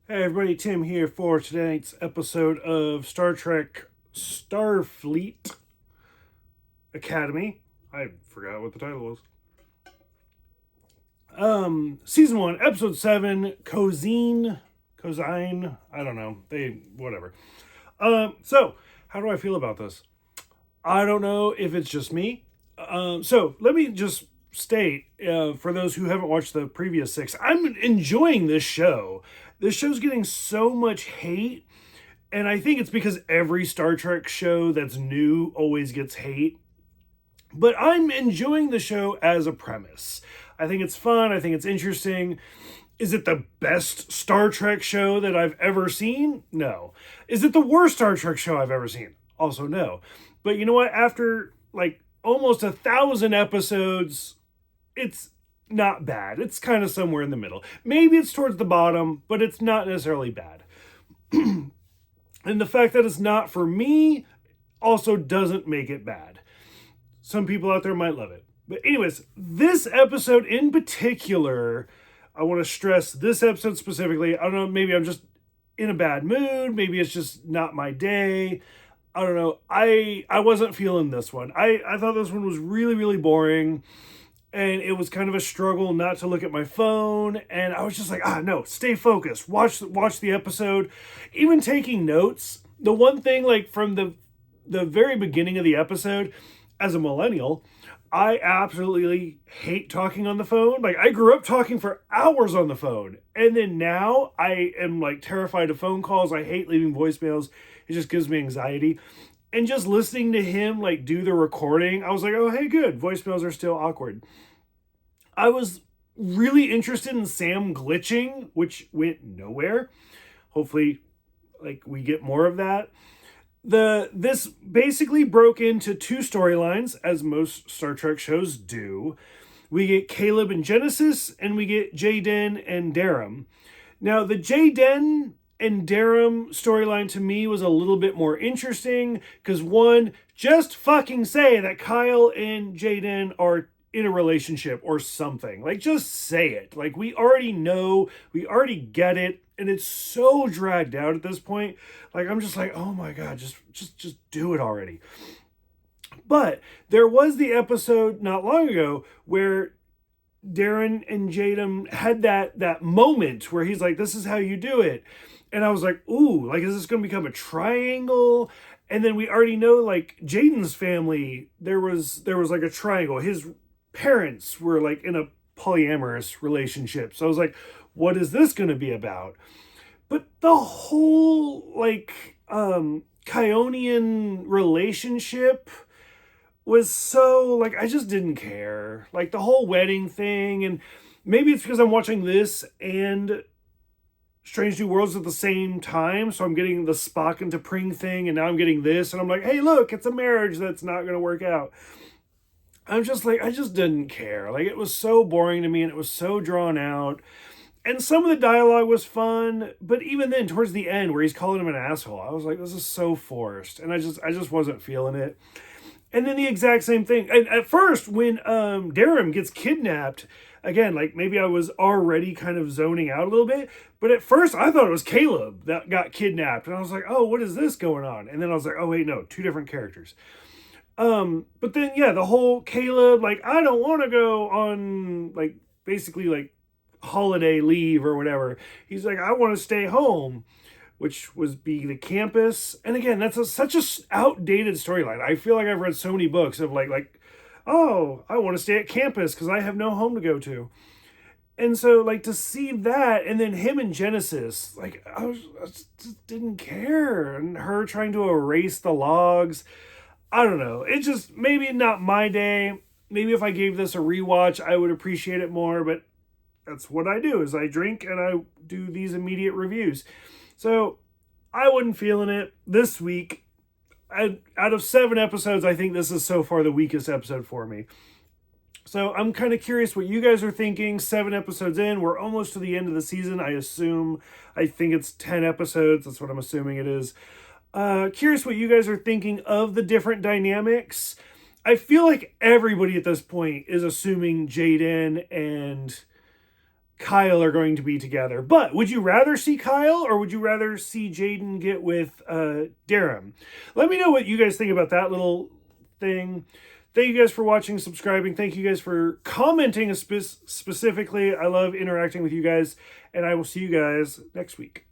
Hey everybody, Tim here for tonight's episode of Star Trek Starfleet Academy. I forgot what the title was. Season 1, Episode 7, Cosine, I don't know. Whatever. So, how do I feel about this? I don't know if it's just me. So, let me just state, for those who haven't watched the previous 6, I'm enjoying this show. This show's getting so much hate, and I think it's because every Star Trek show that's new always gets hate. But I'm enjoying the show as a premise. I think it's fun. I think it's interesting. Is it the best Star Trek show that I've ever seen? No. Is it the worst Star Trek show I've ever seen? Also, no. But you know what? After like almost 1,000 episodes, it's not bad. It's kind of somewhere in the middle. Maybe it's towards the bottom, but it's not necessarily bad. And the fact that it's not for me also doesn't make it bad. Some people out there might love it. But anyways, this episode in particular, I want to stress this episode specifically. I don't know, maybe I'm just in a bad mood. Maybe it's just not my day. I don't know. I wasn't feeling this one. I thought this one was really, really boring. And it was kind of a struggle not to look at my phone. And I was just like, no, stay focused. Watch the episode. Even taking notes. The one thing, like, from the very beginning of the episode, as a millennial, I absolutely hate talking on the phone. Like, I grew up talking for hours on the phone. And then now I am, like, terrified of phone calls. I hate leaving voicemails. It just gives me anxiety. And just listening to him, like, do the recording, I was like, oh, hey, good. Voicemails are still awkward. I was really interested in Sam glitching, which went nowhere. Hopefully, like, we get more of that. This basically broke into two storylines, as most Star Trek shows do. We get Caleb and Genesis, and we get Jaden and Darum. Now, the Jaden and Darum storyline to me was a little bit more interesting because, one, just fucking say that Kyle and Jaden are in a relationship or something. Like, just say it. Like, we already know, we already get it, and it's so dragged out at this point. Like, I'm just like, oh my god, just do it already. But there was the episode not long ago where Darren and Jadam had that moment where he's like, this is how you do it. And I was like, ooh, like, is this going to become a triangle? And then we already know, like, Jaden's family, there was like a triangle. His parents were like in a polyamorous relationship. So I was like, what is this going to be about? But the whole, like, Kionian relationship was so, like, I just didn't care. Like, the whole wedding thing, and maybe it's because I'm watching this and Strange New Worlds at the same time, so I'm getting the Spock and T'Pring thing, and now I'm getting this, and I'm like, hey, look, it's a marriage that's not going to work out. I'm just like, I just didn't care. Like, it was so boring to me, and it was so drawn out. And some of the dialogue was fun, but even then, towards the end, where he's calling him an asshole, I was like, this is so forced, and I just wasn't feeling it. And then the exact same thing. And at first, when Darum gets kidnapped, again, like, maybe I was already kind of zoning out a little bit, but at first I thought it was Caleb that got kidnapped, and I was like, oh, what is this going on? And then I was like, oh wait, no, two different characters. But then, yeah, the whole Caleb, like, I don't want to go on, like, basically, like, holiday leave or whatever. He's like, I want to stay home, which was be the campus. And again, that's such a outdated storyline. I feel like I've read so many books of like, oh, I want to stay at campus because I have no home to go to. And so, like, to see that, and then him and Genesis, like, I just didn't care. And her trying to erase the logs. I don't know. It just, maybe not my day. Maybe if I gave this a rewatch, I would appreciate it more. But that's what I do, is I drink and I do these immediate reviews. So I wasn't feeling it this week. Out of 7 episodes, I think this is so far the weakest episode for me. So I'm kind of curious what you guys are thinking. 7 episodes in, we're almost to the end of the season, I assume. I think it's 10 episodes. That's what I'm assuming it is. Curious what you guys are thinking of the different dynamics. I feel like everybody at this point is assuming Jaden and Kyle are going to be together. But would you rather see Kyle or would you rather see Jaden get with Darren? Let me know what you guys think about that little thing. Thank you guys for watching, subscribing. Thank you guys for commenting specifically. I love interacting with you guys, and I will see you guys next week.